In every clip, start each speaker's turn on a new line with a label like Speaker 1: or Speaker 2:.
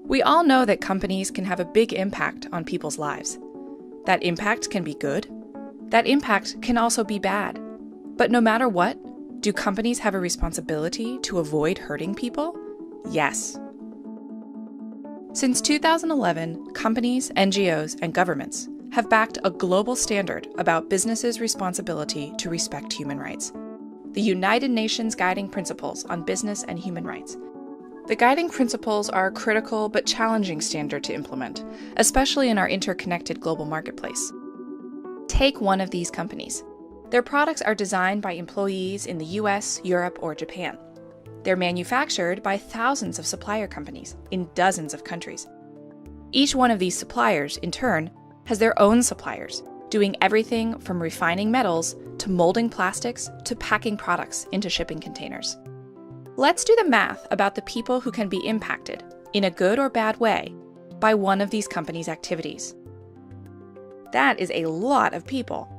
Speaker 1: We all know that companies can have a big impact on people's lives. That impact can be good. That impact can also be bad. But no matter what, do companies have a responsibility to avoid hurting people? Yes. Since 2011, companies, NGOs, and governments have backed a global standard about businesses' responsibility to respect human rights. The United Nations Guiding Principles on Business and Human Rights. The guiding principles are a critical but challenging standard to implement, especially in our interconnected global marketplace. Take one of these companies. Their products are designed by employees in the US, Europe, or Japan. They're manufactured by thousands of supplier companies in dozens of countries. Each one of these suppliers, in turn, has their own suppliers, doing everything from refining metals to molding plastics to packing products into shipping containers. Let's do the math about the people who can be impacted, in a good or bad way, by one of these companies' activities. That is a lot of people.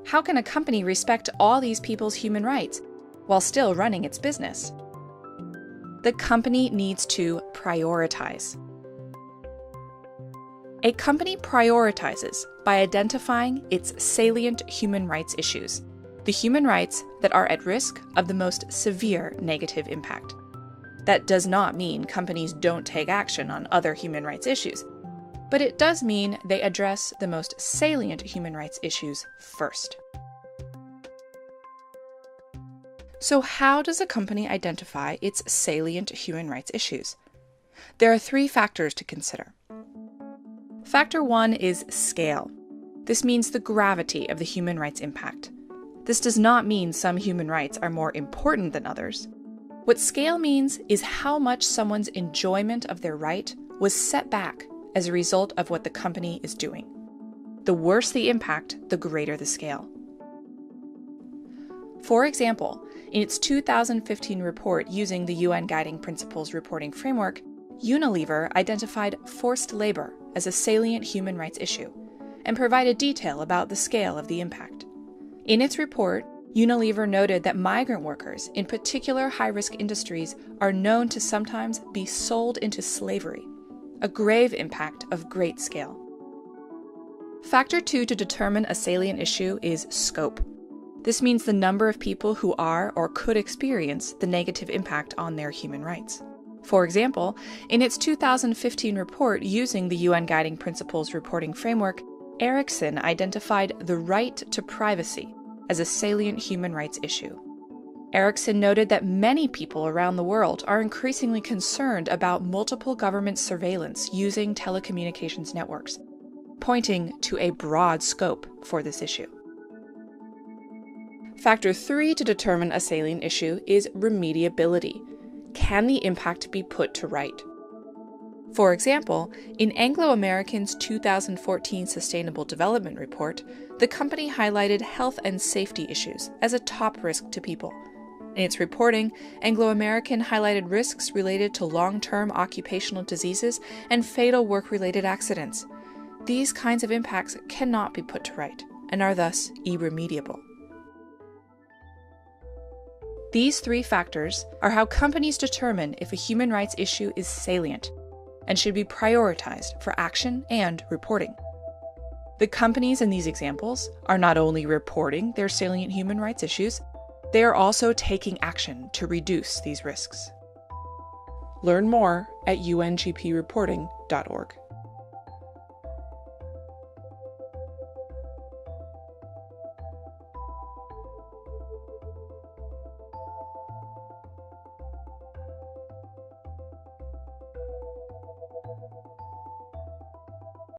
Speaker 1: How can a company respect all these people's human rights while still running its business? The company needs to prioritize. A company prioritizes by identifying its salient human rights issues, the human rights that are at risk of the most severe negative impact. That does not mean companies don't take action on other human rights issues, but it does mean they address the most salient human rights issues first. So how does a company identify its salient human rights issues? There are 3 factors to consider. Factor 1 is scale. This means the gravity of the human rights impact. This does not mean some human rights are more important than others. What scale means is how much someone's enjoyment of their right was set back as a result of what the company is doing. The worse the impact, the greater the scale. For example, in its 2015 report using the UN Guiding Principles reporting framework, Unilever identified forced labor as a salient human rights issue and provided detail about the scale of the impact. In its report, Unilever noted that migrant workers in particular high-risk industries are known to sometimes be sold into slavery, a grave impact of great scale. Factor 2 to determine a salient issue is scope. This means the number of people who are or could experience the negative impact on their human rights. For example, in its 2015 report using the UN Guiding Principles reporting framework, Ericsson identified the right to privacy as a salient human rights issue. Ericsson noted that many people around the world are increasingly concerned about multiple government surveillance using telecommunications networks, pointing to a broad scope for this issue. Factor 3 to determine a salient issue is remediability. Can the impact be put to right? For example, in Anglo American's 2014 Sustainable Development Report, the company highlighted health and safety issues as a top risk to people. In its reporting, Anglo American highlighted risks related to long-term occupational diseases and fatal work-related accidents. These kinds of impacts cannot be put to right and are thus irremediable. These 3 factors are how companies determine if a human rights issue is salient and should be prioritized for action and reporting. The companies in these examples are not only reporting their salient human rights issues, they are also taking action to reduce these risks. Learn more at ungpreporting.org.